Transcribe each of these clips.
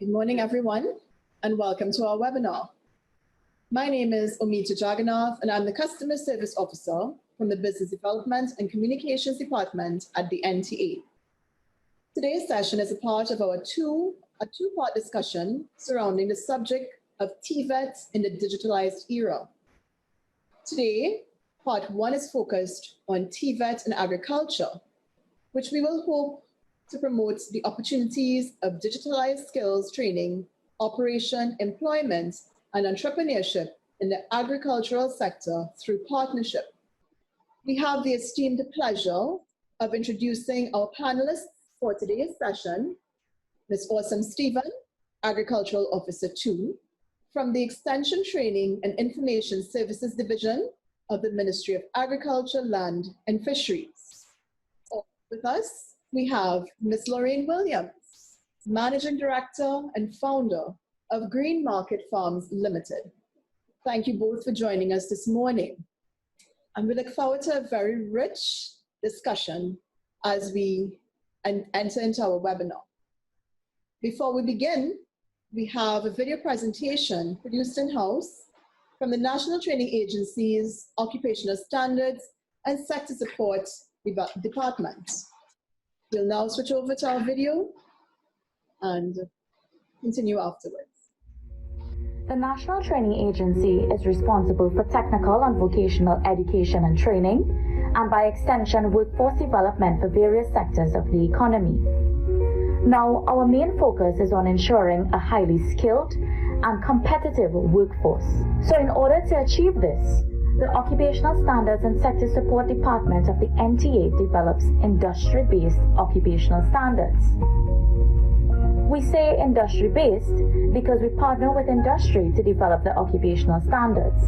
Good morning, everyone, and welcome to our webinar. My name is Omita Jagannath, and I'm the Customer Service Officer from the Business Development and Communications Department at the NTA. Today's session is a part of a two-part discussion surrounding the subject of TVET in the digitalized era. Today, part one is focused on TVET in agriculture, which we will hope to promote the opportunities of digitalized skills training, operation, employment, and entrepreneurship in the agricultural sector through partnership. We have the esteemed pleasure of introducing our panelists for today's session, Ms. Awesome Stephen, Agricultural Officer 2, from the Extension Training and Information Services Division of the Ministry of Agriculture, Land and Fisheries. With us, we have Ms. Lorraine Williams, Managing Director and Founder of Green Market Farms Limited. Thank you both for joining us this morning. And we look forward to a very rich discussion as we enter into our webinar. Before we begin, we have a video presentation produced in-house from the National Training Agency's Occupational Standards and Sector Support Department. We'll now switch over to our video and continue afterwards. The National Training Agency is responsible for technical and vocational education and training, and by extension, workforce development for various sectors of the economy. Now, our main focus is on ensuring a highly skilled and competitive workforce. So in order to achieve this, the Occupational Standards and Sector Support Department of the NTA develops industry-based occupational standards. We say industry-based because we partner with industry to develop the occupational standards.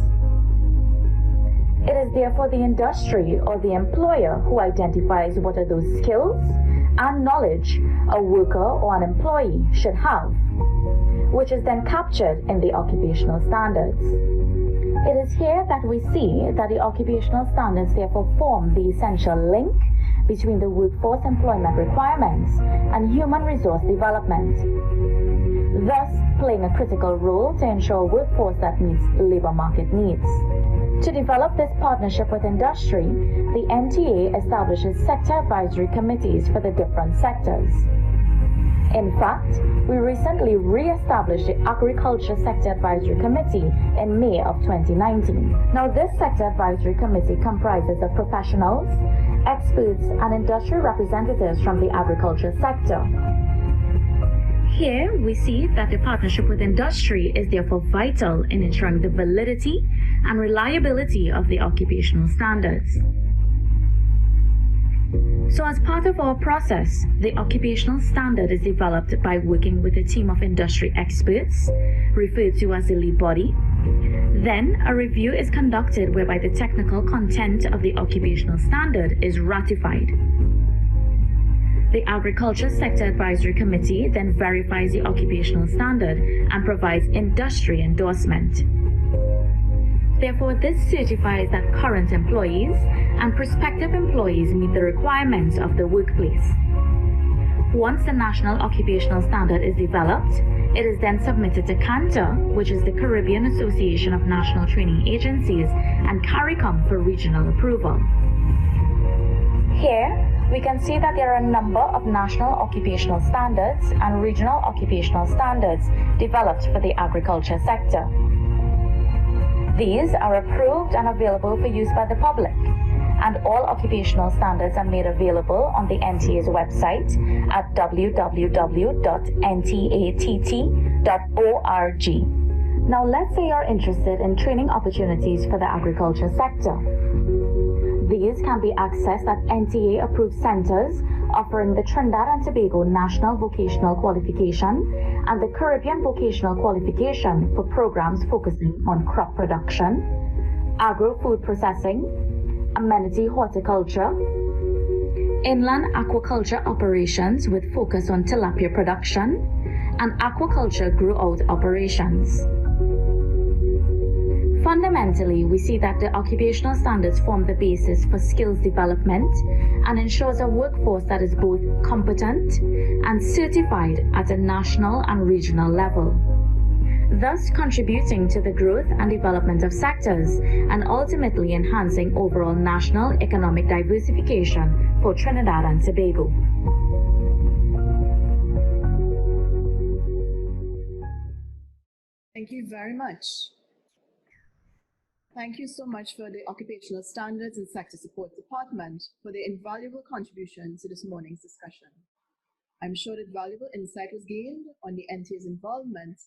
It is therefore the industry or the employer who identifies what are those skills and knowledge a worker or an employee should have, which is then captured in the occupational standards. It is here that we see that the occupational standards therefore form the essential link between the workforce employment requirements and human resource development, thus playing a critical role to ensure a workforce that meets labor market needs. To develop this partnership with industry, the NTA establishes sector advisory committees for the different sectors. In fact, we recently re-established the Agriculture Sector Advisory Committee in May of 2019. Now, this Sector Advisory Committee comprises of professionals, experts, and industry representatives from the agriculture sector. Here, we see that the partnership with industry is therefore vital in ensuring the validity and reliability of the occupational standards. So as part of our process, the occupational standard is developed by working with a team of industry experts, referred to as the lead body. Then a review is conducted whereby the technical content of the occupational standard is ratified. The Agriculture Sector Advisory Committee then verifies the occupational standard and provides industry endorsement. Therefore, this certifies that current employees and prospective employees meet the requirements of the workplace. Once the National Occupational Standard is developed, it is then submitted to CANTA, which is the Caribbean Association of National Training Agencies, and CARICOM for regional approval. Here, we can see that there are a number of national occupational standards and regional occupational standards developed for the agriculture sector. These are approved and available for use by the public, and all occupational standards are made available on the NTA's website at www.ntatt.org. Now, let's say you're interested in training opportunities for the agriculture sector. These can be accessed at NTA-approved centers offering the Trinidad and Tobago National Vocational Qualification and the Caribbean Vocational Qualification for programs focusing on crop production, agro-food processing, amenity horticulture, inland aquaculture operations with focus on tilapia production, and aquaculture grow-out operations. Fundamentally, we see that the occupational standards form the basis for skills development and ensures a workforce that is both competent and certified at a national and regional level, thus contributing to the growth and development of sectors and ultimately enhancing overall national economic diversification for Trinidad and Tobago. Thank you very much. Thank you so much for the Occupational Standards and Sector Support Department for their invaluable contribution to this morning's discussion. I'm sure that valuable insight was gained on the NTA's involvement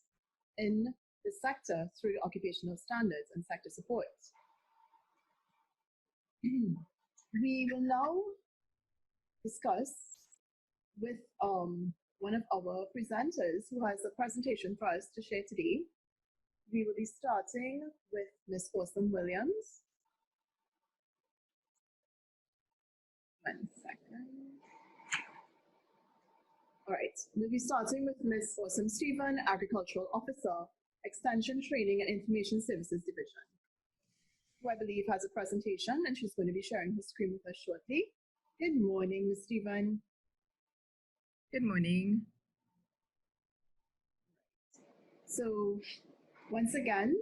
in the sector through the Occupational Standards and Sector Support. We will now discuss with one of our presenters who has a presentation for us to share today. We will be starting with Ms. Awesome Williams. One second. All right, we'll be starting with Ms. Awesome Stephen, Agricultural Officer, Extension Training and Information Services Division, who I believe has a presentation, and she's going to be sharing her screen with us shortly. Good morning, Ms. Stephen. Good morning. So, once again,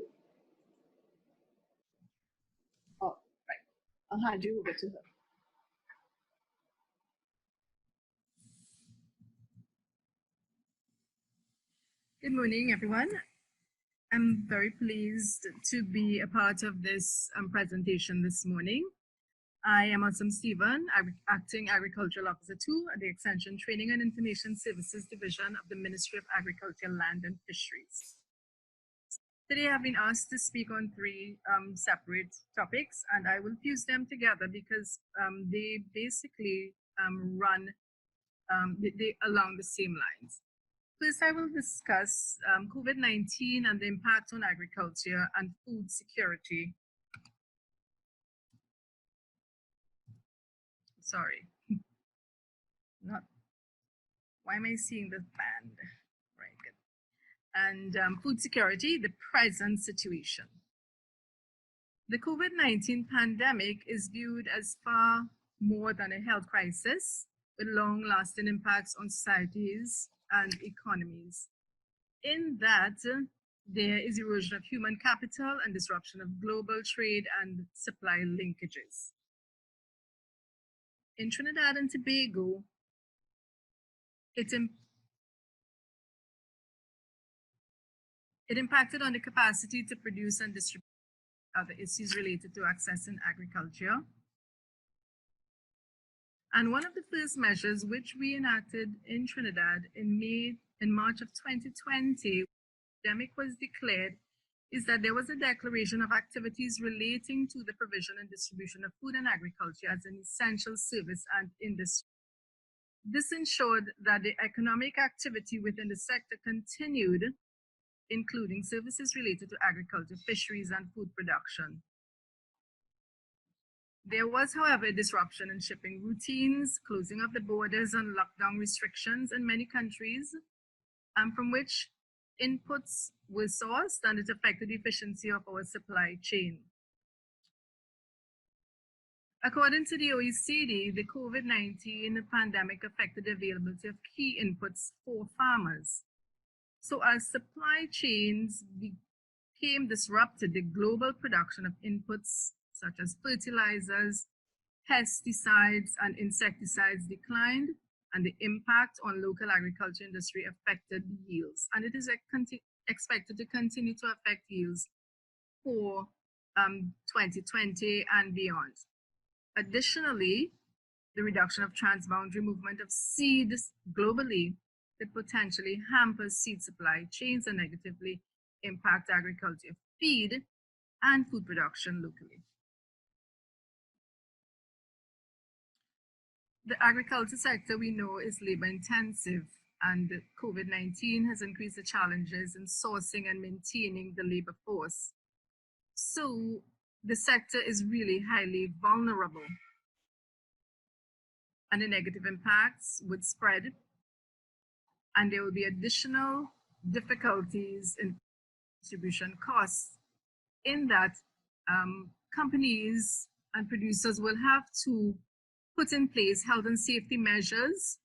I'll hand you over to her. Good morning, everyone. I'm very pleased to be a part of this presentation this morning. I am Awesome Stephen, Acting Agricultural Officer 2 at the Extension Training and Information Services Division of the Ministry of Agriculture, Land and Fisheries. Today I've been asked to speak on three separate topics, and I will fuse them together because they basically run along the same lines. First, I will discuss COVID-19 and the impact on agriculture and food security. Sorry, why am I seeing the band? Right, good. And food security, the present situation. The COVID-19 pandemic is viewed as far more than a health crisis with long-lasting impacts on societies and economies. In that, there is erosion of human capital and disruption of global trade and supply linkages. In Trinidad and Tobago, it impacted on the capacity to produce and distribute other issues related to access in agriculture. And one of the first measures which we enacted in Trinidad in March of 2020, when the pandemic was declared, is that there was a declaration of activities relating to the provision and distribution of food and agriculture as an essential service and industry. This ensured that the economic activity within the sector continued, including services related to agriculture, fisheries, and food production. There was, however, a disruption in shipping routines, closing of the borders and lockdown restrictions in many countries, from which inputs were sourced, and it affected the efficiency of our supply chain. According to the OECD, the COVID-19 pandemic affected the availability of key inputs for farmers. So as supply chains became disrupted, the global production of inputs such as fertilizers, pesticides, and insecticides declined, and the impact on local agriculture industry affected yields. And it is expected to continue to affect yields for 2020 and beyond. Additionally, the reduction of transboundary movement of seeds globally could potentially hamper seed supply chains and negatively impact agriculture, feed, and food production locally. The agriculture sector, we know, is labor intensive, and COVID-19 has increased the challenges in sourcing and maintaining the labor force. So the sector is really highly vulnerable, and the negative impacts would spread, and there will be additional difficulties in distribution costs in that companies and producers will have to put in place health and safety measures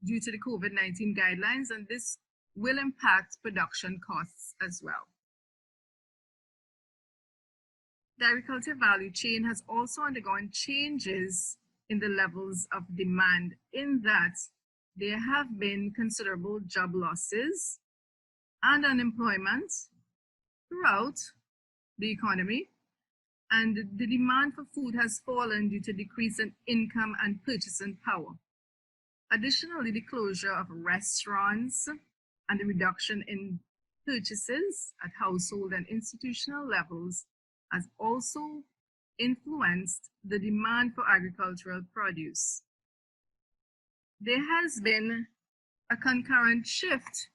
due to the COVID-19 guidelines, and this will impact production costs as well. The agriculture value chain has also undergone changes in the levels of demand, in that there have been considerable job losses and unemployment throughout the economy, and the demand for food has fallen due to decrease in income and purchasing power. Additionally, the closure of restaurants and the reduction in purchases at household and institutional levels has also influenced the demand for agricultural produce. There has been a concurrent shift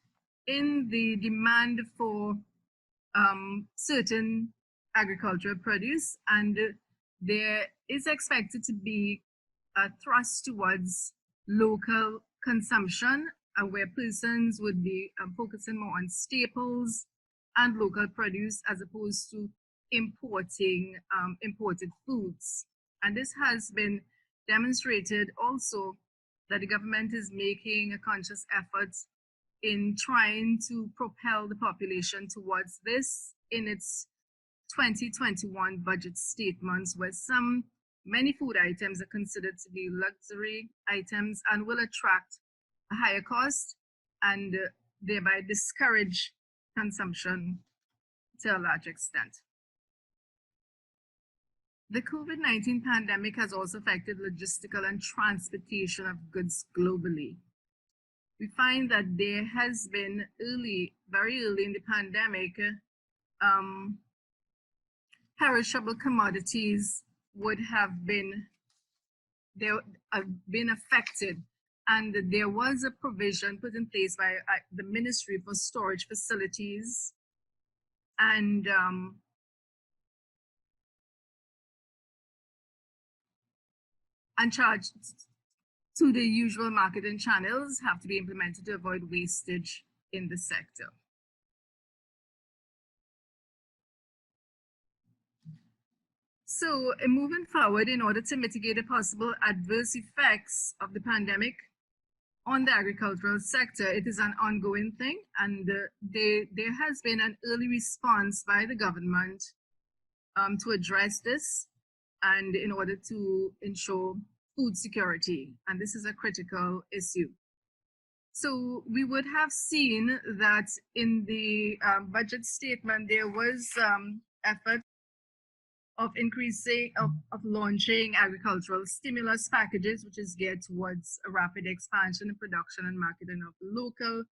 in the demand for certain agricultural produce, and there is expected to be a thrust towards local consumption, where persons would be focusing more on staples and local produce as opposed to importing imported foods. And this has been demonstrated also that the government is making a conscious effort in trying to propel the population towards this in its 2021 budget statements, where many food items are considered to be luxury items and will attract a higher cost and thereby discourage consumption to a large extent. The COVID-19 pandemic has also affected logistical and transportation of goods globally. We find that there has been very early in the pandemic, perishable commodities would have been affected, and there was a provision put in place by the Ministry for storage facilities and charged to the usual marketing channels have to be implemented to avoid wastage in the sector. So moving forward, in order to mitigate the possible adverse effects of the pandemic on the agricultural sector, it is an ongoing thing, and there has been an early response by the government to address this and in order to ensure food security, and this is a critical issue. So we would have seen that in the budget statement there was effort of launching agricultural stimulus packages, which is geared towards a rapid expansion in production and marketing of local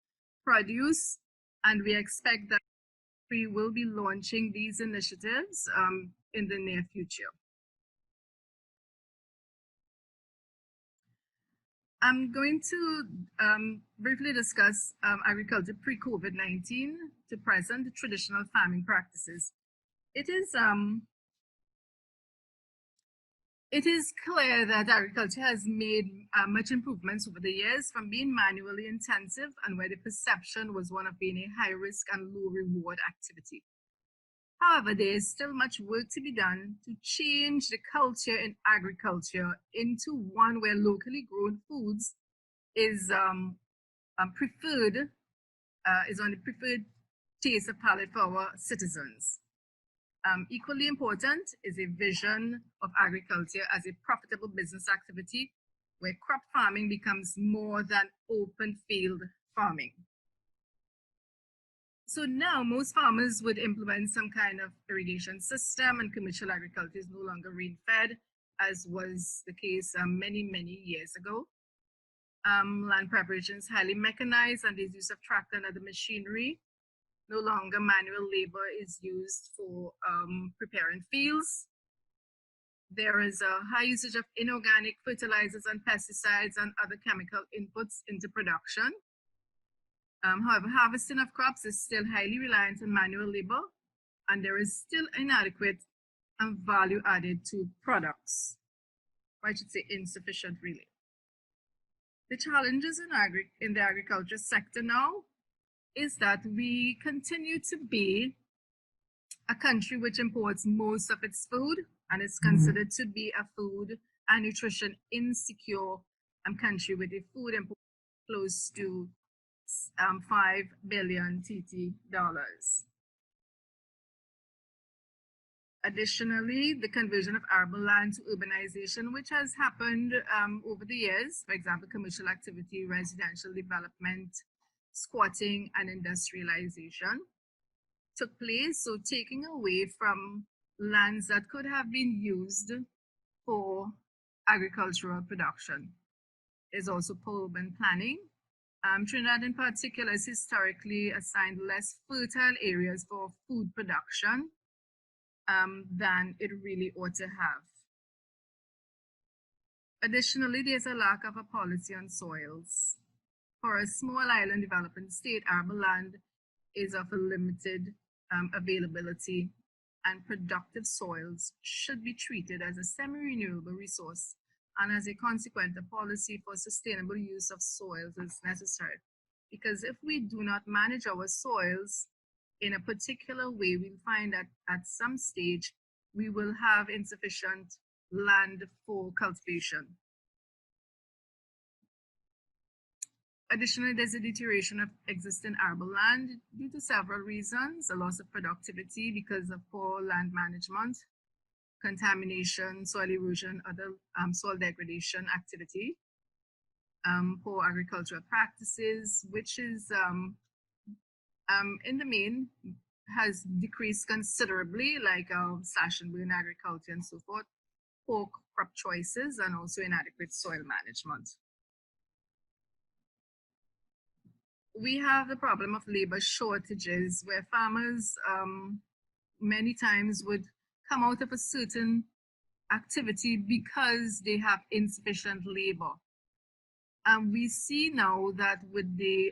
produce, and we expect that we will be launching these initiatives in the near future. I'm going to briefly discuss agriculture pre-COVID-19 to present, the traditional farming practices. It is clear that agriculture has made much improvements over the years, from being manually intensive and where the perception was one of being a high risk and low reward activity. However, there is still much work to be done to change the culture in agriculture into one where locally grown foods is on the preferred taste of palate for our citizens. Equally important is a vision of agriculture as a profitable business activity where crop farming becomes more than open field farming. So now most farmers would implement some kind of irrigation system, and commercial agriculture is no longer rain-fed, as was the case many years ago. Land preparation is highly mechanized, and there's use of tractor and other machinery. No longer manual labor is used for preparing fields. There is a high usage of inorganic fertilizers and pesticides and other chemical inputs into production. However, harvesting of crops is still highly reliant on manual labor, and there is still inadequate and value added to products. Or I should say insufficient, really. The challenges in the agriculture sector now is that we continue to be a country which imports most of its food and is considered to be a food and nutrition insecure country with a food import close to 5 billion TT dollars. Additionally, the conversion of arable land to urbanization, which has happened over the years, for example, commercial activity, residential development, squatting, and industrialization, took place. So taking away from lands that could have been used for agricultural production. There's also poor urban planning. Trinidad in particular is historically assigned less fertile areas for food production than it really ought to have. Additionally, there's a lack of a policy on soils. For a small island developing state, arable land is of a limited availability, and productive soils should be treated as a semi-renewable resource, and as a consequence, a policy for sustainable use of soils is necessary. Because if we do not manage our soils in a particular way, we'll find that at some stage we will have insufficient land for cultivation. Additionally, there's a deterioration of existing arable land due to several reasons: a loss of productivity because of poor land management, contamination, soil erosion, other soil degradation activity, poor agricultural practices, which is in the main has decreased considerably, like slash and burn agriculture and so forth, poor crop choices, and also inadequate soil management. We have the problem of labor shortages, where farmers many times would come out of a certain activity because they have insufficient labor. And we see now that with the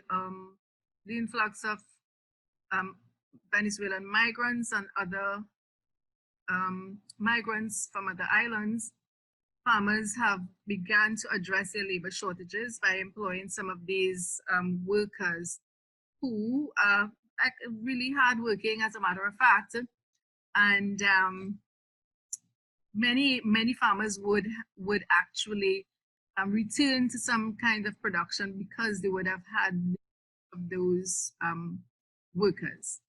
influx of Venezuelan migrants and other migrants from other islands, farmers have begun to address their labor shortages by employing some of these workers who are really hardworking, as a matter of fact. And many farmers would actually return to some kind of production because they would have had those workers.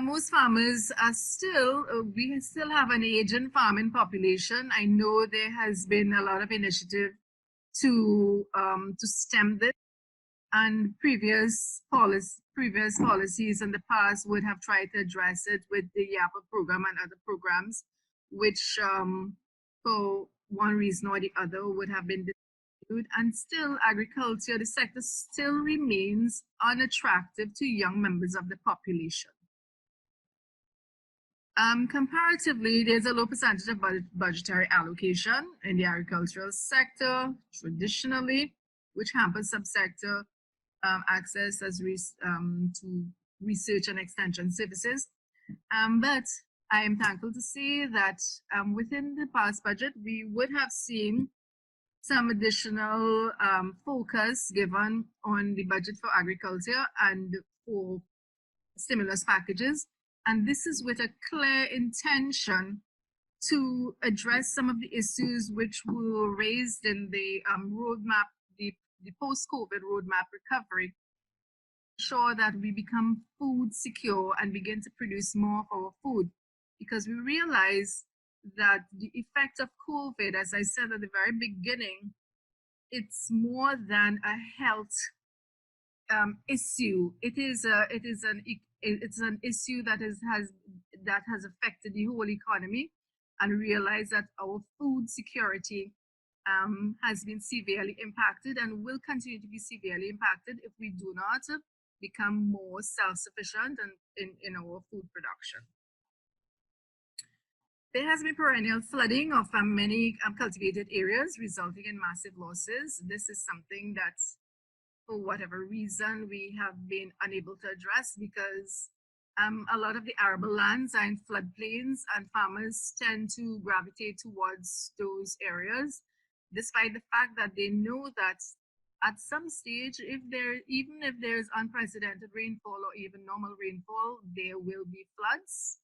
Most farmers are still, we still have an aging farming population. I know there has been a lot of initiative to stem this, and previous policies in the past would have tried to address it with the YAPA program and other programs, which for one reason or the other would have been discontinued. And still, agriculture, the sector still remains unattractive to young members of the population. Comparatively, there's a low percentage of budgetary allocation in the agricultural sector traditionally, which hampers subsector access to research and extension services. But I am thankful to say that within the past budget, we would have seen some additional focus given on the budget for agriculture and for stimulus packages. And this is with a clear intention to address some of the issues which were raised in the roadmap, the post-COVID roadmap recovery, ensure that we become food secure and begin to produce more of our food. Because we realize that the effect of COVID, as I said at the very beginning, it's more than a health issue. It's an issue that has affected the whole economy, and realize that our food security has been severely impacted and will continue to be severely impacted if we do not become more self-sufficient in our food production. There has been perennial flooding of many cultivated areas, resulting in massive losses. This is something that, for whatever reason, we have been unable to address, because a lot of the arable lands are in floodplains, and farmers tend to gravitate towards those areas, despite the fact that they know that at some stage, even if there's unprecedented rainfall or even normal rainfall, there will be floods,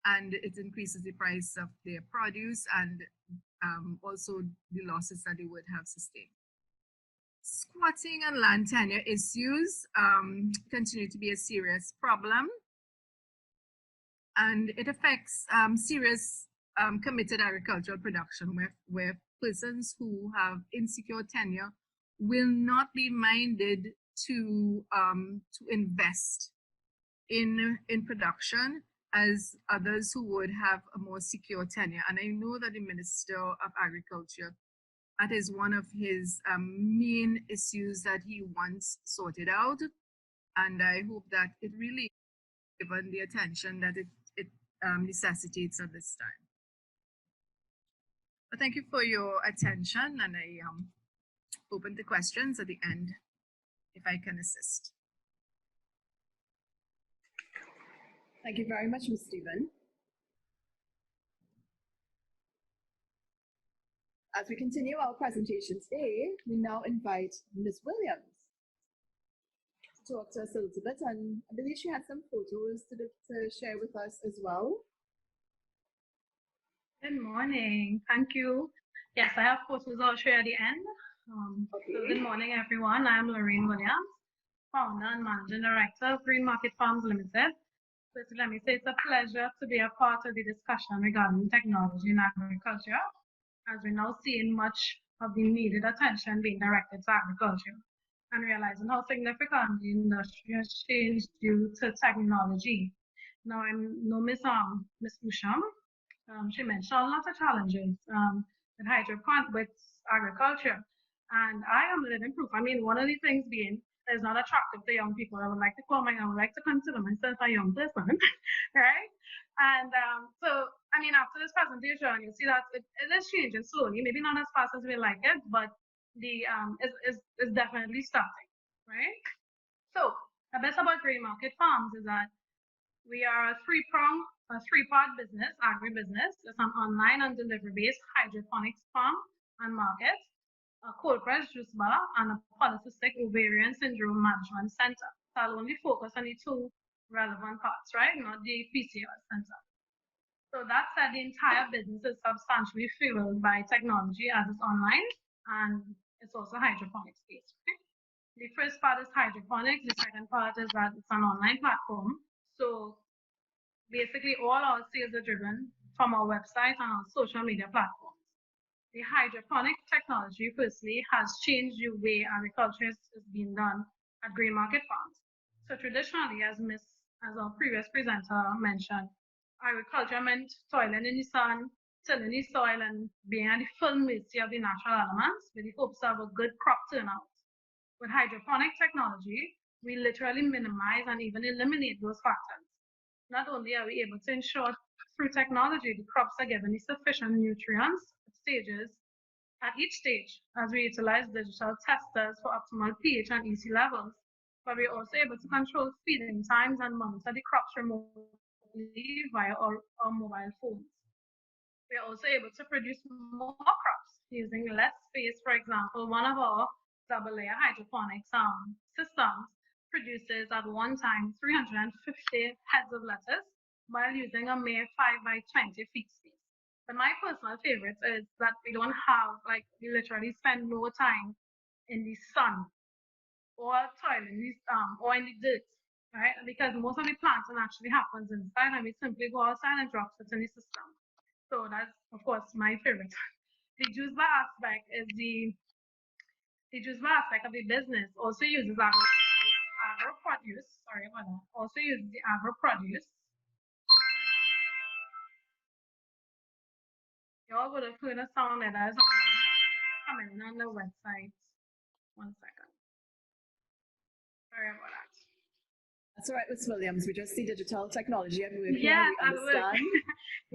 and it increases the price of their produce and also the losses that they would have sustained. Squatting and land tenure issues continue to be a serious problem, and it affects serious committed agricultural production where persons who have insecure tenure will not be minded to invest in production as others who would have a more secure tenure. And I know that the Minister of Agriculture, that is one of his main issues that he wants sorted out. And I hope that it really is given the attention that it necessitates at this time. But thank you for your attention, and I open to questions at the end if I can assist. Thank you very much, Ms. Stephen. As we continue our presentation today, we now invite Ms. Williams to talk to us a little bit, and I believe she had some photos to share with us as well. Good morning. Thank you. Yes, I have photos I'll share at the end. Okay. So good morning, everyone. I'm Lorraine Williams, founder and managing director of Green Market Farms Limited. First, let me say it's a pleasure to be a part of the discussion regarding technology in agriculture, as we're now seeing much of the needed attention being directed to agriculture and realizing how significant the industry has changed due to technology. Now, I know Miss Usham. She mentioned a lot of challenges with agriculture, and I am living proof. I mean, one of the things being is not attractive to young people. I would like to consider myself a young person, right? And so, I mean, after this presentation, you'll see that it is changing slowly, maybe not as fast as we like it, but the is definitely starting, right? So, a bit about Green Market Farms is that we are a three-part business, agribusiness. It's an online and delivery-based hydroponics farm and market, a cold press juice bar, and a polycystic ovarian syndrome management center. So I'll only focus on the two relevant parts, right? Not the PCOS center. So that said, the entire business is substantially fueled by technology as it's online, and it's also hydroponics based. Okay? The first part is hydroponics. The second part is that it's an online platform. So basically, all our sales are driven from our website and our social media platforms. The hydroponic technology, firstly, has changed the way agriculture is being done at Green Market Farms. So traditionally, as our previous presenter mentioned, agriculture meant toiling in the sun, tilling the soil, and being at the full mercy of the natural elements with the hopes of a good crop turnout. With hydroponic technology, we literally minimize and even eliminate those factors. Not only are we able to ensure through technology the crops are given the sufficient nutrients at each stage, as we utilize digital testers for optimal pH and EC levels, but we're also able to control feeding times and monitor the crops remotely via our mobile phones. We are also able to produce more crops using less space. For example, one of our double-layer hydroponics systems produces at one time 350 heads of lettuce while using a mere 5 by 20 feet space. But my personal favorite is that we don't have, we literally spend no time in the sun or toiling or in the dirt, right? Because most of the planting actually happens inside, and we simply go outside and drop it in the system. So that's, of course, my favorite. The juice bar aspect is the juice bar aspect of the business also uses agro produce. Sorry about that. Also uses the agro produce. Y'all would have heard a sound that is coming on the website. 1 second. Sorry about that. That's all right, Ms. Williams. We just see digital technology and working. Yes, and we understand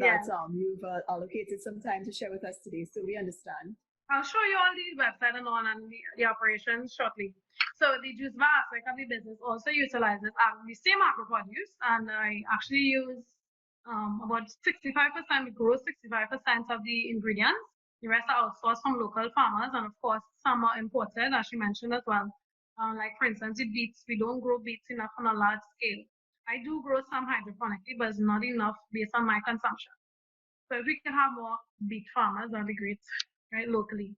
that yes. You've allocated some time to share with us today, so we understand. I'll show you all the website and on and the operations shortly. So the juice bar aspect of the business also utilizes the same agro produce, and I actually use about 65%, we grow 65% of the ingredients The rest are outsourced from local farmers, and of course, some are imported, as she mentioned as well. Like for instance, the beets, we don't grow beets enough on a large scale. I do grow some hydroponically, but it's not enough based on my consumption. So if we can have more beet farmers, that'd be great, right, locally.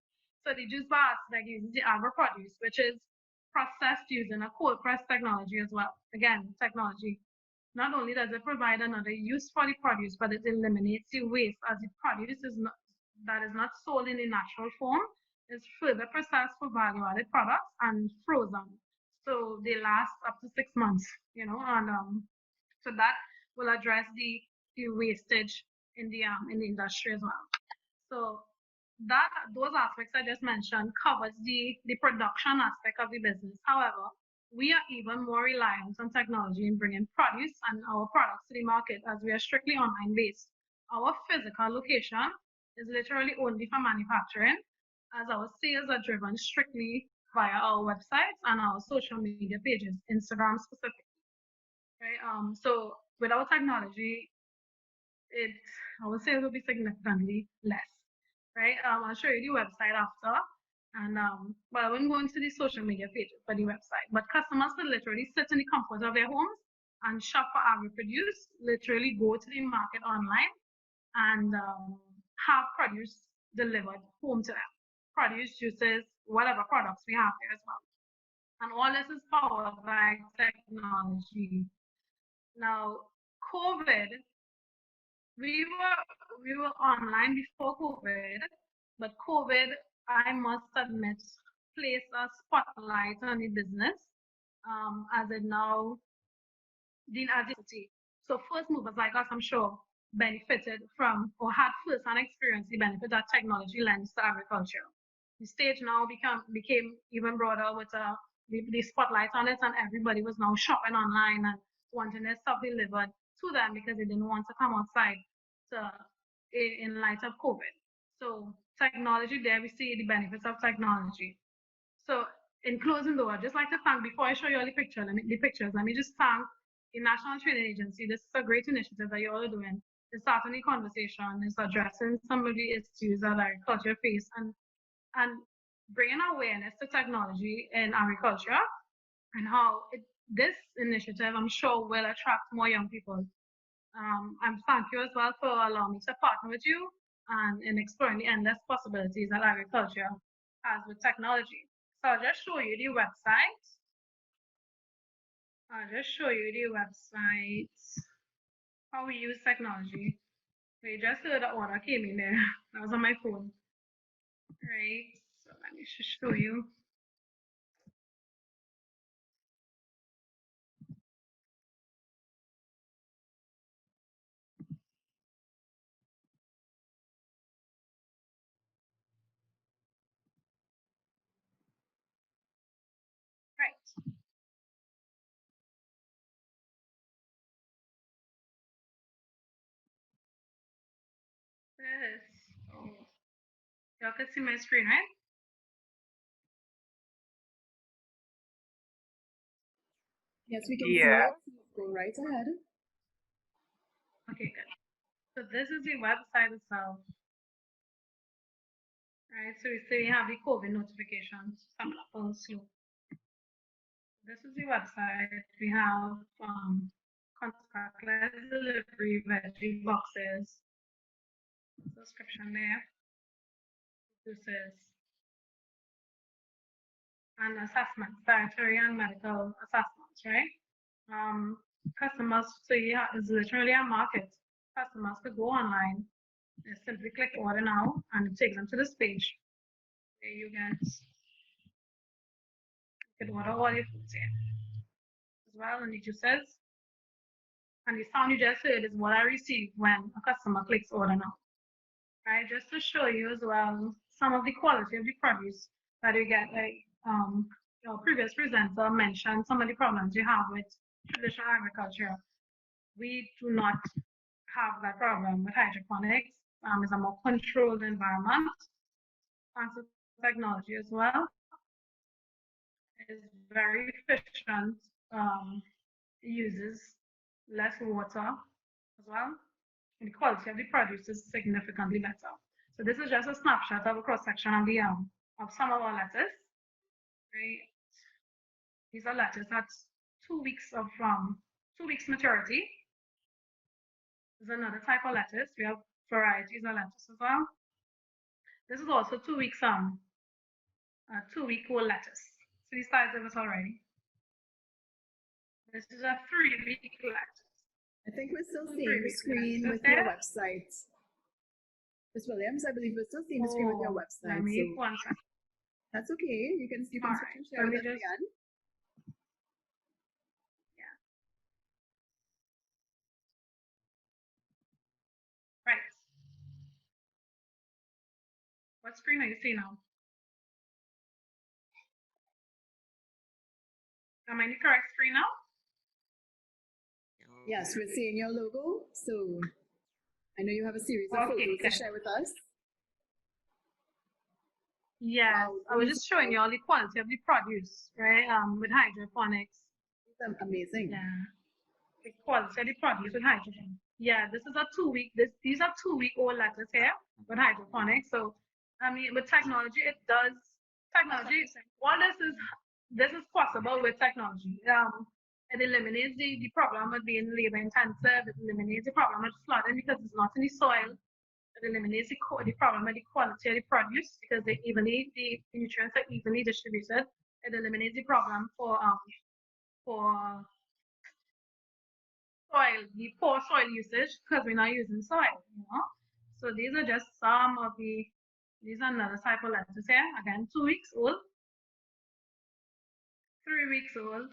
So the juice bar aspect uses the agro produce, which is processed using a cold press technology as well. Again, technology. Not only does it provide another use for the produce, but it eliminates the waste, as the produce that is not sold in the natural form is further processed for value-added products and frozen. So they last up to 6 months, and so that will address the wastage in the industry as well. So those aspects I just mentioned covers the production aspect of the business. However, we are even more reliant on technology in bringing produce and our products to the market, as we are strictly online based. Our physical location is literally only for manufacturing, as our sales are driven strictly via our websites and our social media pages, Instagram specifically. Right? So without technology, our sales will be significantly less. Right? I'll show you the website after. And well, I won't go into the social media pages for the website, but customers could literally sit in the comfort of their homes and shop for agri-produce, literally go to the market online and have produce delivered home to them. Produce, juices, whatever products we have there as well. And all this is powered by technology. Now, COVID, we were online before COVID, but COVID, I must admit, placed a spotlight on the business as it now deemed as a. So first movers like us, I'm sure, benefited from or had first-hand experience the benefit that technology lends to agriculture. The stage now became even broader with the spotlight on it, and everybody was now shopping online and wanting their stuff delivered to them because they didn't want to come outside in light of COVID. So technology, there we see the benefits of technology. So in closing though, I'd just like to thank, before I show you all the pictures, let me just thank the National Training Agency. This is a great initiative that you all are doing. It's starting the conversation, it's addressing some of the issues that agriculture face and bringing awareness to technology in agriculture and how this initiative, I'm sure, will attract more young people. And thank you as well for allowing me to partner with you and in exploring the endless possibilities that agriculture has with technology. So I'll just show you the website. How we use technology. We just heard the order came in there. That was on my phone. Right, so let me just show you. Right. Y'all can see my screen, right? Yes, we can see it. Go right ahead. Okay, good. So this is the website itself. Right, so we have the COVID notifications coming up on slow. This is the website. We have contactless delivery, veggie boxes, subscription there. This is and assessments, dietary and medical assessments, right? Customers, so yeah, it's literally a market. Customers could go online, they simply click order now, and it takes them to this page. There you can order all your foods here as well, and it just says, and the sound you just heard is what I receive when a customer clicks order now. Right, just to show you as well some of the quality of the produce that you get, like your previous presenter mentioned some of the problems you have with traditional agriculture. We do not have that problem with hydroponics. It's a more controlled environment. Thanks to technology as well. It's very efficient. Uses less water as well. And the quality of the produce is significantly better. So this is just a snapshot of a cross section of the of some of our lettuce. Right. These are lettuce that's 2 weeks of 2 weeks maturity. There's another type of lettuce. We have varieties of lettuce as well. This is also 2 weeks 2-week-old lettuce. So these size of it already. This is a 3-week lettuce. I think we're still seeing the screen with your website. Ms. Williams, I believe we're still seeing the screen with your website. Let me one second. That's okay. You can switch and share with us again. Yeah. Right. What screen are you seeing now? Am I in the correct screen now? Yes, we're seeing your logo. So I know you have a series of photos to share with us. Yes, wow, I was just showing you all the quality of the produce, right? With hydroponics. Amazing. Yeah. The quality of the produce with hydroponics. Yeah, this is a 2-week. These are 2-week-old lettuce here with hydroponics. So I mean, with technology, it does technology. What this is possible with technology. It eliminates the problem of being labor intensive. It eliminates the problem of flooding because it's not in the soil. It eliminates the problem of the quality of the produce because the nutrients are evenly distributed. It eliminates the problem for soil, the poor soil usage because we're not using soil, you know. So these are just some of these are another type of lettuce here. Again, 2 weeks old, 3 weeks old.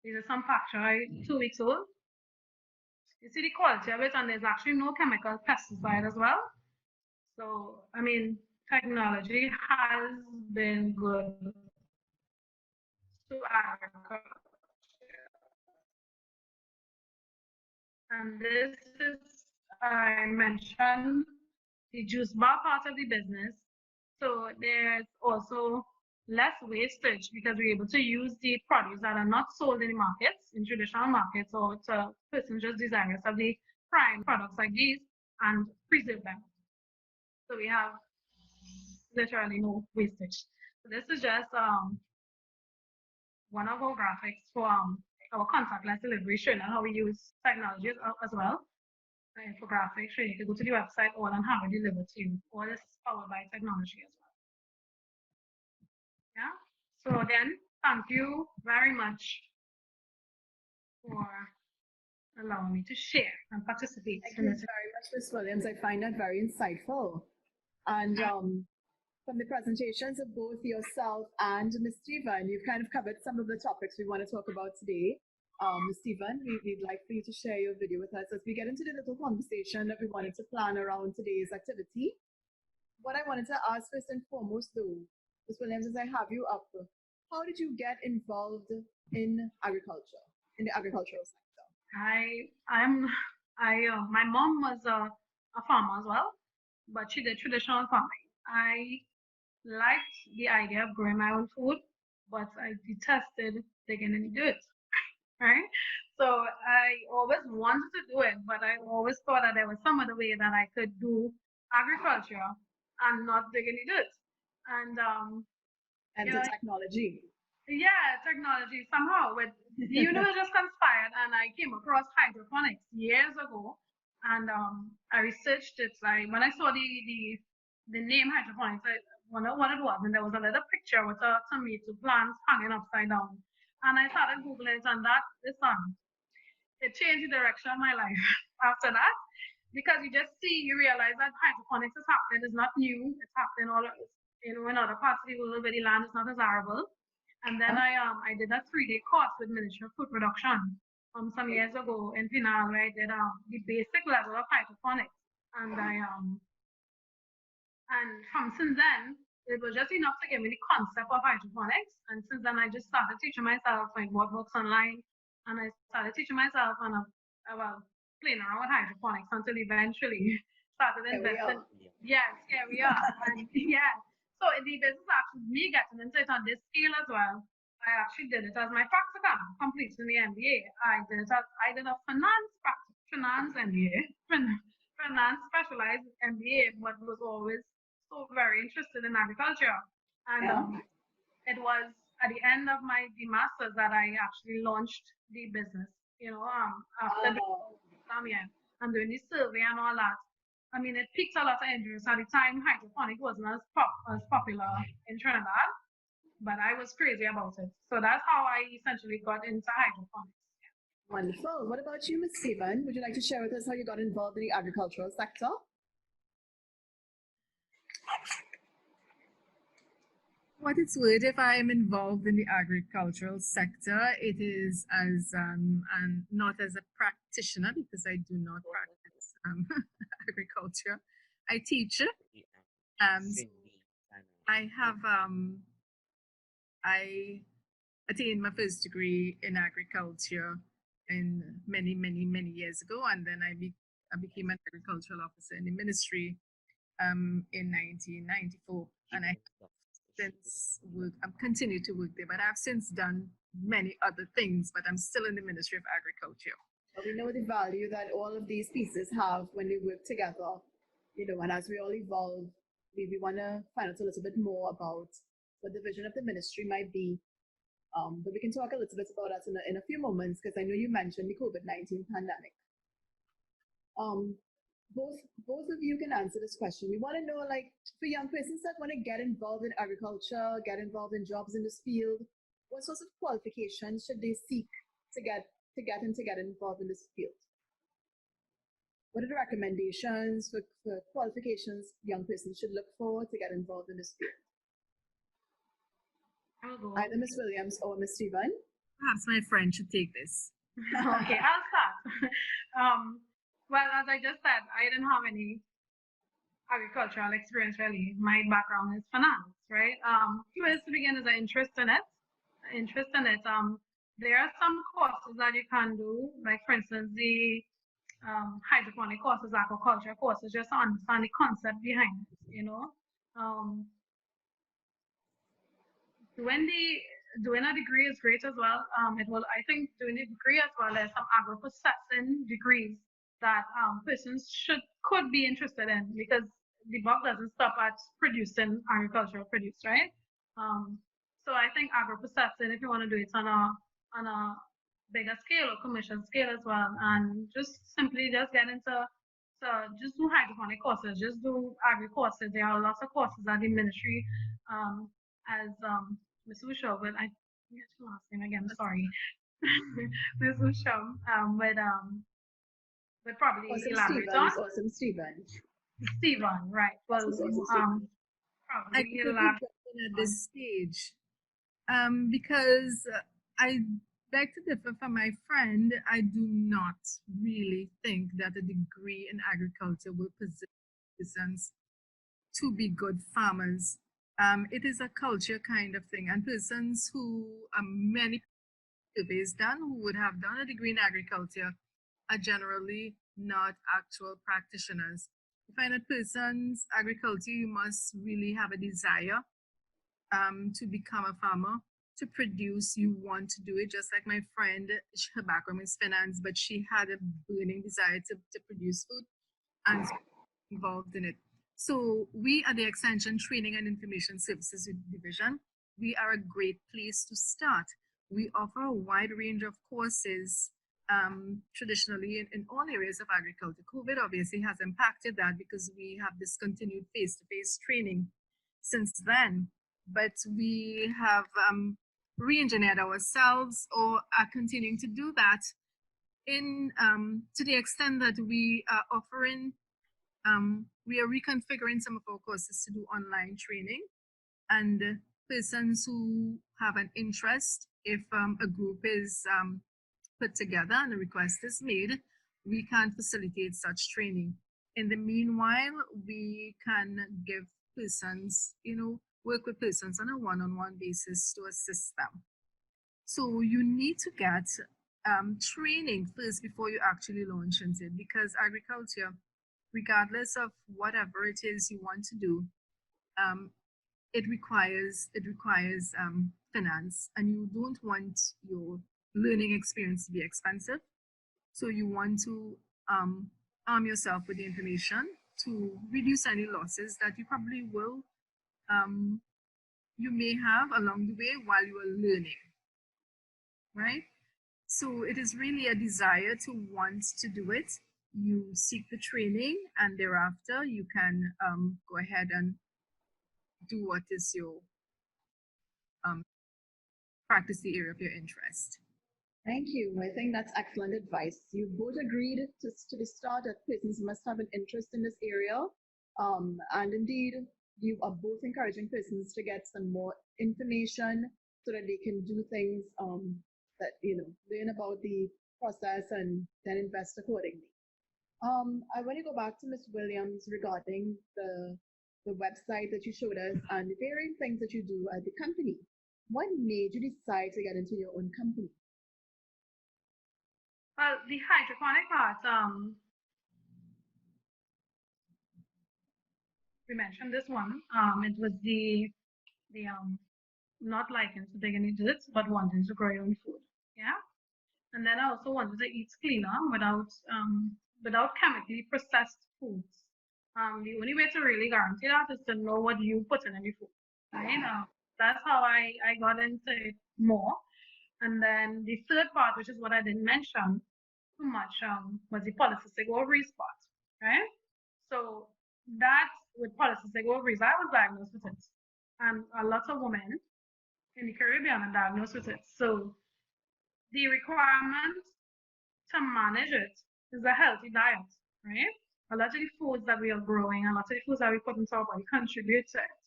These are some pactured 2 weeks old. You see the quality of it, and there's actually no chemical pesticide as well. So, I mean, technology has been good to agriculture. And this is, I mentioned the juice bar part of the business. So there's also less wastage because we're able to use the produce that are not sold in the markets, in traditional markets, or to persons just desirous of the prime products like these and preserve them. So we have literally no wastage. So this is just one of our graphics for our contactless delivery, showing how we use technology as well. Infographics, so you can go to the website or and have it delivered to you. All this is powered by technology as well. Yeah. So then, thank you very much for allowing me to share and participate. Thank you very much, Ms. Williams. I find that very insightful. And from the presentations of both yourself and Ms. Stephen, you've kind of covered some of the topics we want to talk about today. Ms. Stephen, we'd like for you to share your video with us as we get into the little conversation that we wanted to plan around today's activity. What I wanted to ask first and foremost, though, Ms. Williams, as I have you up, how did you get involved in agriculture, in the agricultural sector? My mom was a farmer as well, but she did traditional farming. I liked the idea of growing my own food, but I detested digging in the dirt. Right? So I always wanted to do it, but I always thought that there was some other way that I could do agriculture and not dig in the dirt. And the technology. Yeah, technology somehow. With the universe just conspired, and I came across hydroponics years ago, and I researched it. When I saw the name hydroponics, I wondered what it was, and there was a little picture with a tomato plant hanging upside down. And I started Googling it, and it changed the direction of my life after that. Because you realize that hydroponics is happening, it's not new, it's happening in other parts of the world where the land is not as arable. And then I did a 3-day course with Ministry of Food Production some years ago in Pinal, where I did the basic level of hydroponics. And since then, it was just enough to give me the concept of hydroponics. And since then, I just started teaching myself like what works online. And I started teaching myself and playing around with hydroponics until eventually started investing. Yes, here we are. And yeah. So the business actually, me getting into it on this scale as well, I actually did it as my practicum, completing the MBA. I did a finance MBA, finance specialized MBA, but was always so very interested in agriculture. And it was at the end of my master's that I actually launched the business. After the and doing the survey and all that. I mean, it piqued a lot of interest. At the time, hydroponics wasn't as popular in Trinidad, but I was crazy about it. So that's how I essentially got into hydroponics. Wonderful. What about you, Ms. Stephen? Would you like to share with us how you got involved in the agricultural sector? What it's worth, if I am involved in the agricultural sector, it is as and not as a practitioner, because I do not practice agriculture. I teach. I have I attained my first degree in agriculture in many years ago, and then I became an agricultural officer in the ministry in 1994, and I I've continued to work there, but I've since done many other things, but I'm still in the Ministry of Agriculture. Well, we know the value that all of these pieces have when they work together, and as we all evolve, we want to find out a little bit more about what the vision of the ministry might be. But we can talk a little bit about that in a few moments, because I know you mentioned the COVID-19 pandemic. Both of you can answer this question. We want to know, like, for young persons that want to get involved in agriculture, get involved in jobs in this field, what sorts of qualifications should they seek to get involved in this field? What are the recommendations for qualifications young persons should look for to get involved in this field? Either Ms. Williams or Ms. Stephen? Perhaps my friend should take this. Okay, I'll start. Well, as I just said, I didn't have any agricultural experience really. My background is finance, right? First to begin is an interest in it. There are some courses that you can do, like for instance, the hydroponic courses, aquaculture courses, just to understand the concept behind it, Doing a degree is great as well. I think doing a degree as well as some agro-processing degrees that persons could be interested in, because the buck doesn't stop at producing agricultural produce, right? So I think agro-processing, if you want to do it on a bigger scale or commercial scale as well, and just get into just do hydroponic courses, just do agri courses. There are lots of courses at the ministry, as Ms. Usha, but I forget your last name again. Sorry, Ms. Usha, but probably elaborate on. Awesome, Stephen. Stephen, right? Well, probably elaborate at this stage, because I beg to differ from my friend. I do not really think that a degree in agriculture will position persons to be good farmers. It is a culture kind of thing, and persons who many surveys done who would have done a degree in agriculture are generally not actual practitioners. To find a person's agriculture, you must really have a desire to become a farmer, to produce. You want to do it, just like my friend, her background is finance, but she had a burning desire to produce food and involved in it. So we at the Extension Training and Information Services Division, we are a great place to start. We offer a wide range of courses traditionally in all areas of agriculture. COVID obviously has impacted that because we have discontinued face-to-face training since then, but we have re-engineered ourselves, or are continuing to do that in to the extent that we are offering, we are reconfiguring some of our courses to do online training, and persons who have an interest, if a group is put together and a request is made, we can facilitate such training. In the meanwhile, we can give persons, work with persons on a one-on-one basis to assist them. So you need to get training first before you actually launch into it, because agriculture, regardless of whatever it is you want to do, it requires finance, and you don't want your learning experience to be expensive. So you want to arm yourself with the information to reduce any losses that you probably will, you may have along the way while you are learning, right? So it is really a desire to want to do it. You seek the training, and thereafter you can go ahead and do what is your practice the area of your interest. Thank you. I think that's excellent advice. You both agreed to the start that persons must have an interest in this area. And indeed, you are both encouraging persons to get some more information so that they can do things that, learn about the process and then invest accordingly. I want to go back to Ms. Williams regarding the website that you showed us and the varying things that you do at the company. What made you decide to get into your own company? Well, the hydroponic part, we mentioned this one. It was the not liking to take any visits, but wanting to grow your own food. Yeah. And then I also wanted to eat cleaner without chemically processed foods. The only way to really guarantee that is to know what you put in your food. Right? That's how I got into it more. And then the third part, which is what I didn't mention too much, was the polycystic ovaries part, right? So that with polycystic ovaries, I was diagnosed with it, and a lot of women in the Caribbean are diagnosed with it. So the requirement to manage it is a healthy diet, right? A lot of the foods that we are growing, a lot of the foods that we put into our body contribute to it.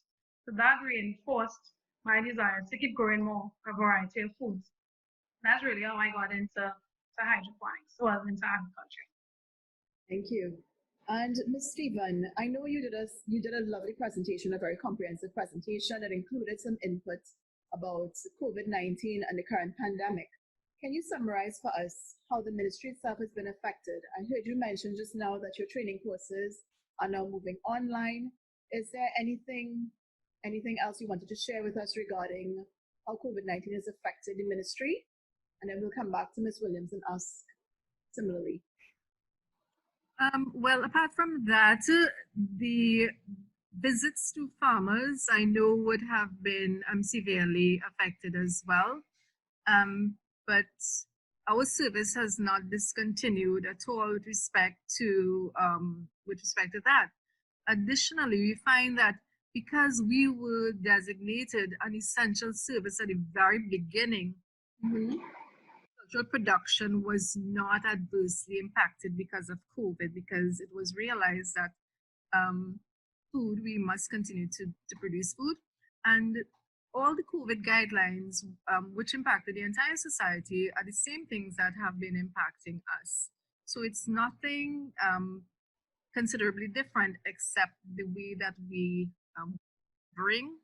So that reinforced my desire to keep growing more a variety of foods. That's really how I got into hydroponics, well, into agriculture. Thank you. And Ms. Stephen, I know you did a lovely presentation, a very comprehensive presentation that included some input about COVID-19 and the current pandemic. Can you summarize for us how the ministry itself has been affected? I heard you mention just now that your training courses are now moving online. Is there anything else you wanted to share with us regarding how COVID-19 has affected the ministry? And then we'll come back to Ms. Williams and ask similarly. Well, apart from that, the visits to farmers I know would have been severely affected as well. But our service has not discontinued at all with respect to that. Additionally, we find that because we were designated an essential service at the very beginning, production was not adversely impacted because of COVID, because it was realized that we must continue to produce food, and all the COVID guidelines, which impacted the entire society, are the same things that have been impacting us. So it's nothing considerably different, except the way that we bring,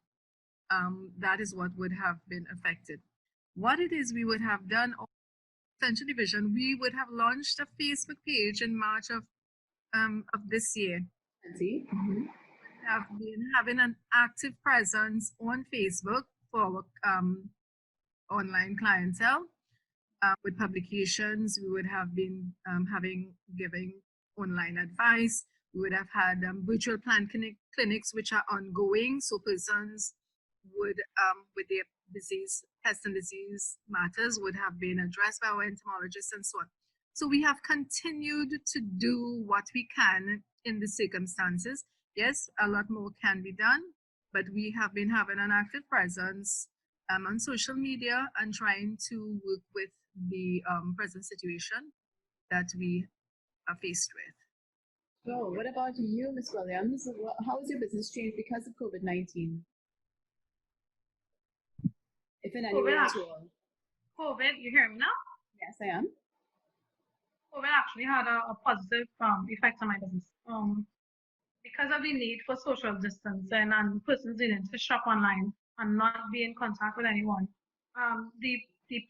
that is what would have been affected. What it is we would have done, Extension Division, we would have launched a Facebook page in March of this year. We have been having an active presence on Facebook for our online clientele. With publications, we would have been giving online advice. We would have had virtual plant clinics, which are ongoing, so persons would, with their disease, pest and disease matters, would have been addressed by our entomologists and so on. So we have continued to do what we can in the circumstances. Yes, a lot more can be done, but we have been having an active presence on social media and trying to work with the present situation that we are faced with. So what about you, Ms. Williams? How has your business changed because of COVID-19? If in any way at all. COVID, you hear me now? Yes, I am. COVID actually had a positive effect on my business. Because of the need for social distancing and persons needing to shop online and not be in contact with anyone, the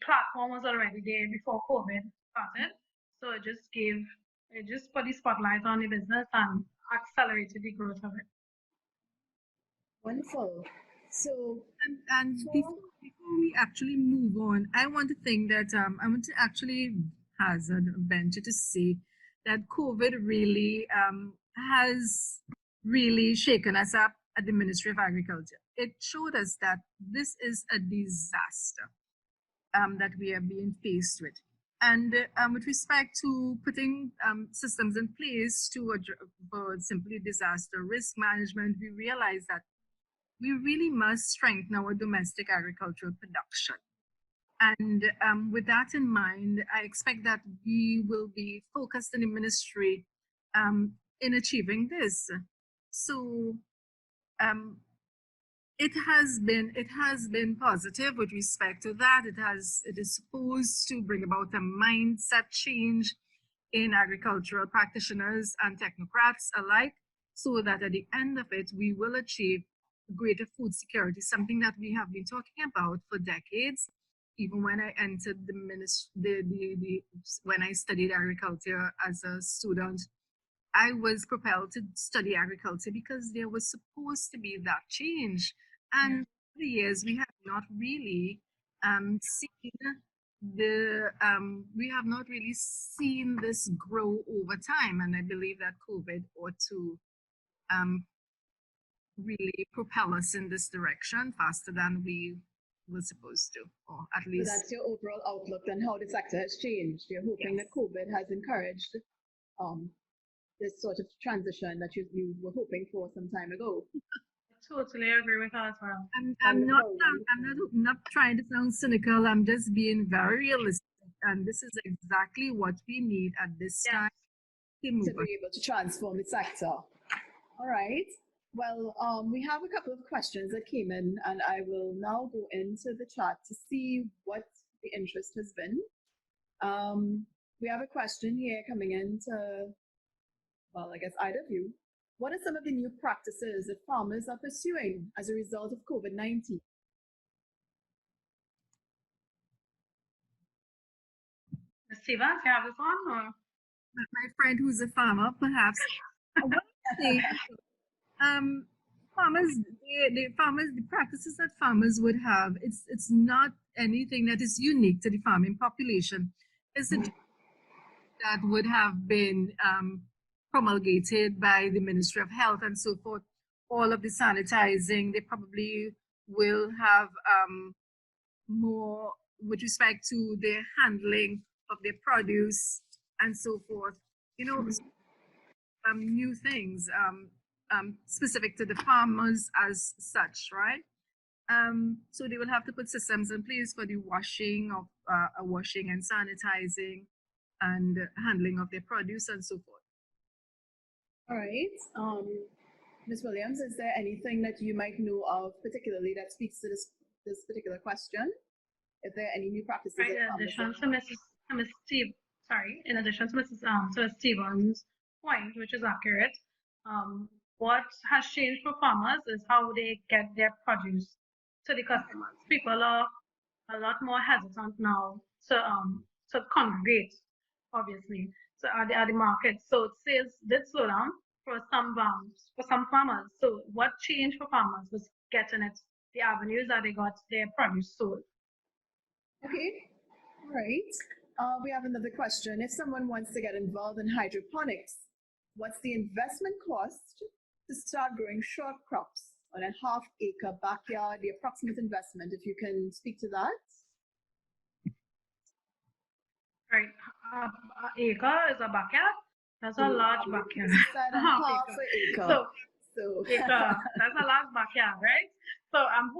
platform was already there before COVID started. So it just put the spotlight on the business and accelerated the growth of it. Wonderful. So, and before we actually move on, I want to think that I want to actually hazard a venture to say that COVID really has really shaken us up at the Ministry of Agriculture. It showed us that this is a disaster that we are being faced with. And with respect to putting systems in place to address simply disaster risk management, we realize that we really must strengthen our domestic agricultural production. And with that in mind, I expect that we will be focused in the ministry in achieving this. So it has been positive with respect to that. It is supposed to bring about a mindset change in agricultural practitioners and technocrats alike, so that at the end of it, we will achieve greater food security, something that we have been talking about for decades. Even when I entered the ministry, when I studied agriculture as a student, I was propelled to study agriculture because there was supposed to be that change. And for the years, we have not really seen this grow over time. And I believe that COVID ought to really propel us in this direction faster than we were supposed to, or at least. So that's your overall outlook on how the sector has changed. You're hoping that COVID has encouraged this sort of transition that you were hoping for some time ago. Totally agree with that as well. I'm not trying to sound cynical. I'm just being very realistic, and this is exactly what we need at this time to be able to transform the sector. All right. Well, we have a couple of questions that came in, and I will now go into the chat to see what the interest has been. We have a question here coming in to, well, I guess either of you. What are some of the new practices that farmers are pursuing as a result of COVID-19? Steven, do you have this one? Or? My friend who's a farmer, perhaps. Farmers, the practices that farmers would have, it's not anything that is unique to the farming population. It's that would have been promulgated by the Ministry of Health and so forth. All of the sanitizing, they probably will have more with respect to the handling of their produce and so forth. You know, new things specific to the farmers as such, right? So they will have to put systems in place for the washing and sanitizing and handling of their produce and so forth. All right. Ms. Williams, is there anything that you might know of particularly that speaks to this particular question? If there are any new practices? Right, in addition to Mrs. Stevens' point, which is accurate, what has changed for farmers is how they get their produce to the customers. People are a lot more hesitant now to congregate, obviously, so at the market. So sales did slow down for some farmers. So what changed for farmers was getting it, the avenues that they got their produce sold. Okay, all right. We have another question. If someone wants to get involved in hydroponics, what's the investment cost to start growing short crops on a half-acre backyard? The approximate investment, if you can speak to that. Right, acre is a backyard. That's a large backyard. Half an acre. So that's a large backyard, right? So I'm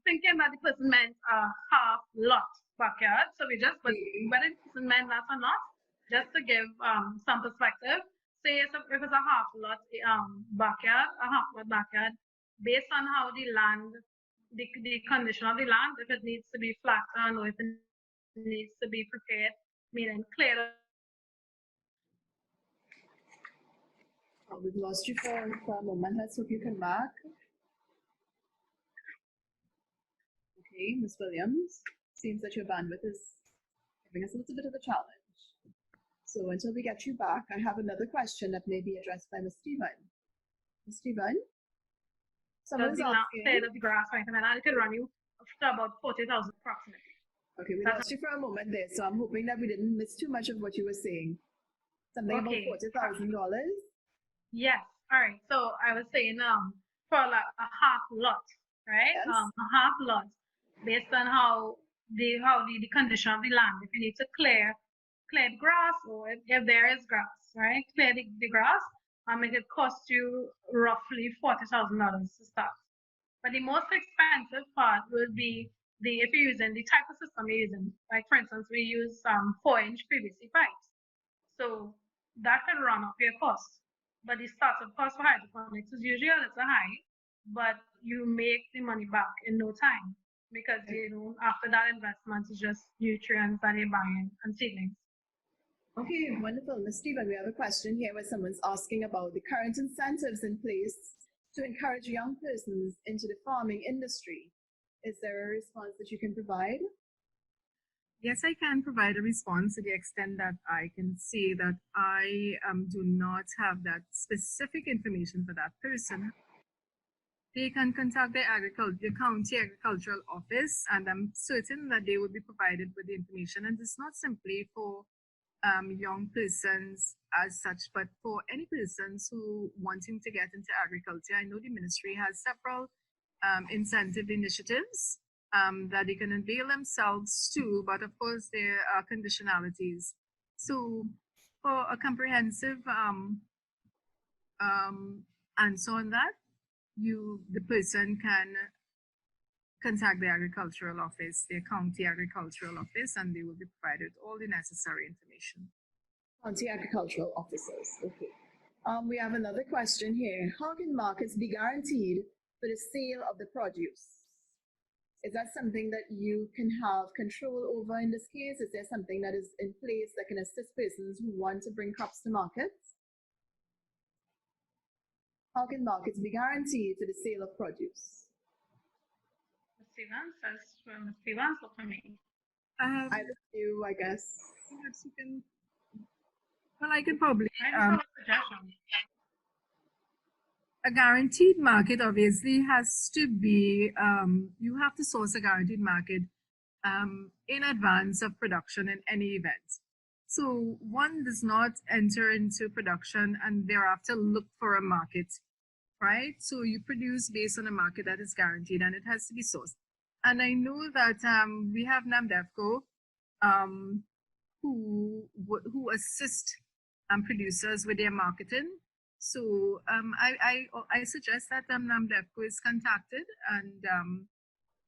thinking that the person meant a half lot backyard. So but whether the person meant that or not, just to give some perspective, say if it's a half lot backyard, based on how the land, the condition of the land, if it needs to be flattened or if it needs to be prepared, meaning cleared. We've lost you for a moment. Let's hope you come back. Okay, Ms. Williams, seems that your bandwidth is giving us a little bit of a challenge. So until we get you back, I have another question that may be addressed by Ms. Steven. Ms. Steven? Someone's asking. Of the grass, right? And I could run you to about 40,000 approximately. Okay, we lost you for a moment there, so I'm hoping that we didn't miss too much of what you were saying. Something about Okay. $40,000. Yes. All right. So I was saying, for like a half lot, right? Yes. A half lot, based on how the condition of the land. If you need to clear the grass, or if there is grass, right? Clear the grass. It could cost you roughly $40,000 to start. But the most expensive part will be if you're using the type of system you're using. Like for instance, we use 4-inch PVC pipes. So that can run up your cost. But the startup cost for hydroponics is usually a little high, but you make the money back in no time, because after that investment is just nutrients that you're buying and seedlings. Okay, wonderful. Ms. Stephen, we have a question here where someone's asking about the current incentives in place to encourage young persons into the farming industry. Is there a response that you can provide? Yes, I can provide a response to the extent that I can say that I do not have that specific information for that person. They can contact the county agricultural office, and I'm certain that they will be provided with the information. And it's not simply for young persons as such, but for any persons who wanting to get into agriculture. I know the ministry has several incentive initiatives that they can avail themselves to, but of course there are conditionalities. So for a comprehensive answer on that, the person can contact the agricultural office, the county agricultural office, and they will be provided all the necessary information. County agricultural officers. Okay. We have another question here. How can markets be guaranteed for the sale of the produce? Is that something that you can have control over in this case? Is there something that is in place that can assist persons who want to bring crops to markets? How can markets be guaranteed for the sale of produce? Ms. Stevens, Ms. Stevens, look for me. Either of you, I guess. Perhaps you can. Well, I could probably. A guaranteed market obviously has to be, you have to source a guaranteed market in advance of production in any event. So one does not enter into production and thereafter look for a market, right? So you produce based on a market that is guaranteed, and it has to be sourced. And I know that we have NAMDEFCO who assist producers with their marketing. So I suggest that NAMDEFCO is contacted and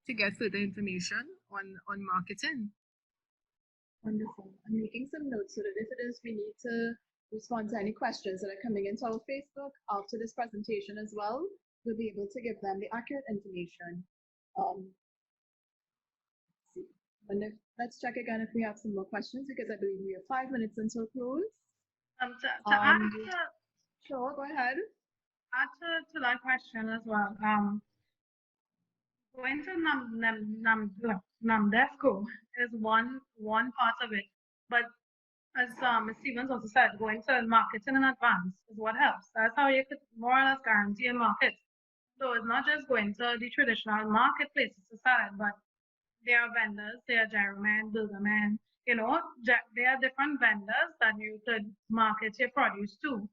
to get further information on marketing. Wonderful. I'm making some notes so that if it is, we need to respond to any questions that are coming into our Facebook after this presentation as well. We'll be able to give them the accurate information. Let's check again if we have some more questions, because I believe we have 5 minutes until close. Sure, go ahead. Add to that question as well. Going to NAMDEFCO is one part of it, but as Ms. Stevens also said, going to marketing in advance is what helps. That's how you could more or less guarantee a market. So it's not just going to the traditional marketplaces to sell it, but there are vendors, there are gyromen, buildermen, there are different vendors that you could market your produce to.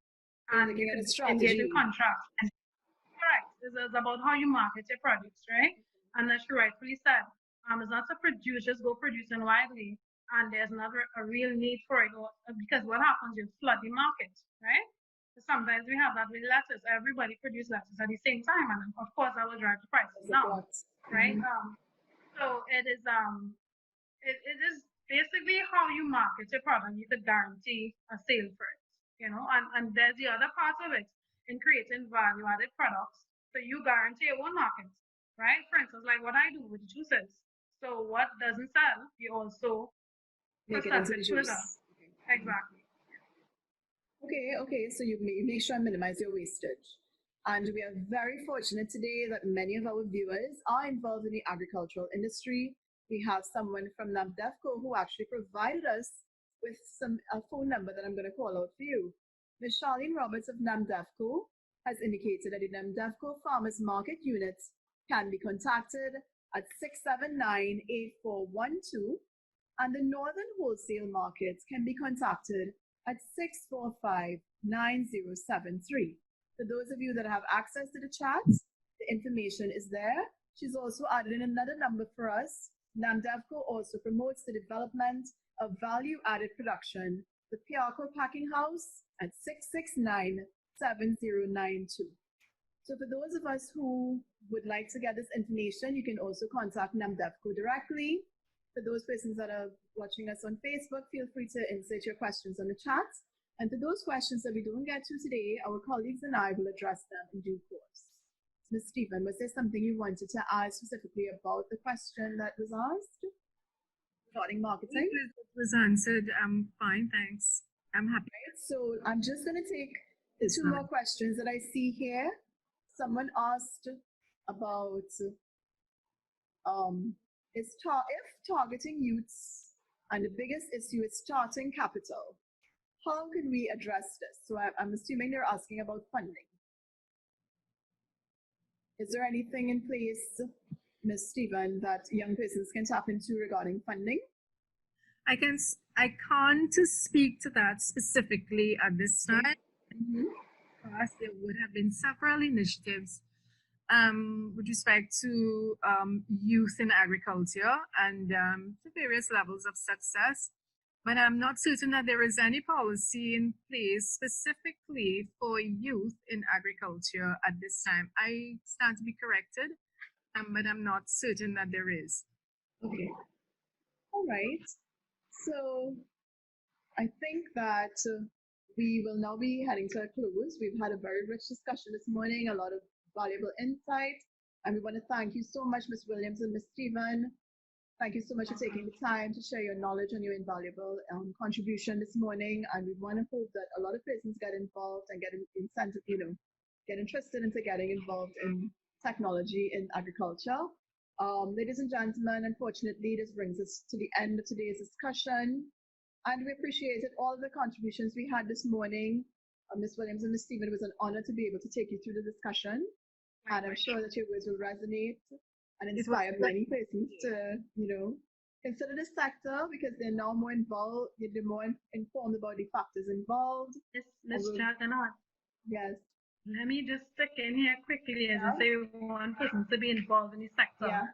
And you can engage in contracts. Correct. This is about how you market your produce, right? And as you rightfully said, it's not to produce, just go producing widely, and there's not a real need for it, because what happens, you flood the market, right? So sometimes we have that with lettuce. Everybody produces lettuce at the same time, and of course that will drive the prices down, right? So it is basically how you market your product. You could guarantee a sale for it, and there's the other part of it in creating value-added products. So you guarantee your own market, right? For instance, like what I do with juices. So what doesn't sell, you also make it into the juice. Exactly. Okay. So you make sure and minimize your wastage. And we are very fortunate today that many of our viewers are involved in the agricultural industry. We have someone from NAMDEFCO who actually provided us with a phone number that I'm going to call out for you. Ms. Charlene Roberts of NAMDEFCO has indicated that the NAMDEFCO Farmers Market units can be contacted at 679-8412, and the Northern Wholesale Markets can be contacted at 645-9073. For those of you that have access to the chat, the information is there. She's also added in another number for us. NAMDEVCO also promotes the development of value-added production with Piarco Packing House at 669-7092. So for those of us who would like to get this information, you can also contact NAMDEVCO directly. For those persons that are watching us on Facebook, feel free to insert your questions on the chat. And for those questions that we don't get to today, our colleagues and I will address them in due course. Ms. Stephen, was there something you wanted to add specifically about the question that was asked regarding marketing? It was answered. I'm fine, thanks. I'm happy. Right, so I'm just going to take two more questions that I see here. Someone asked about if targeting youths and the biggest issue is starting capital, how can we address this? So I'm assuming they're asking about funding. Is there anything in place, Ms. Stephen, that young persons can tap into regarding funding? I can't speak to that specifically at this time. Because there would have been several initiatives with respect to youth in agriculture and to various levels of success. But I'm not certain that there is any policy in place specifically for youth in agriculture at this time. I stand to be corrected, but I'm not certain that there is. Okay. All right. So I think that we will now be heading to a close. We've had a very rich discussion this morning, a lot of valuable insight, and we want to thank you so much, Ms. Williams and Ms. Stephen. Thank you so much for taking the time to share your knowledge and your invaluable contribution this morning. And we want to hope that a lot of persons get involved and get incentive, get interested into getting involved in technology in agriculture. Ladies and gentlemen, unfortunately, this brings us to the end of today's discussion. And we appreciated all the contributions we had this morning. Ms. Williams and Ms. Stephen, it was an honor to be able to take you through the discussion. And I'm sure that your words will resonate and inspire many persons to, consider this sector because they're now more involved, they're more informed about the factors involved. Ms. Jagannath. Yes. Let me just stick in here quickly as I say one person to be involved in the sector. Yeah.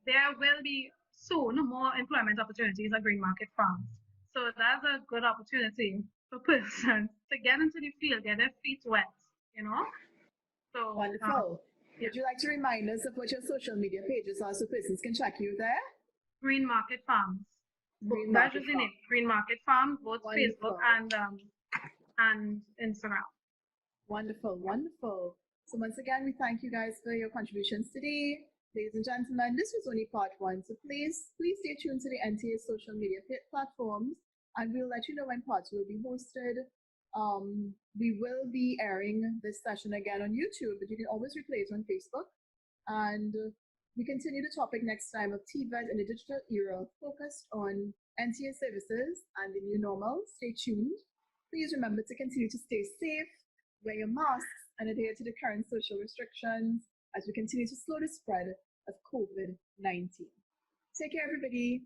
There will be soon more employment opportunities at green market farms. So that's a good opportunity for persons to get into the field, get their feet wet, So wonderful. Would you like to remind us of what your social media pages are so persons can check you there? Green Market Farms. Green Market Farms, both wonderful. Facebook and Instagram. Wonderful, wonderful. So once again, we thank you guys for your contributions today. Ladies and gentlemen, this was only part one, so please stay tuned to the NTA social media platforms, and we'll let you know when parts will be hosted. We will be airing this session again on YouTube, but you can always replay it on Facebook. And we continue the topic next time of TVET in the digital era, focused on NTA services and the new normal. Stay tuned. Please remember to continue to stay safe, wear your masks, and adhere to the current social restrictions as we continue to slow the spread of COVID-19. Take care, everybody,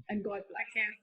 and God bless. Take care.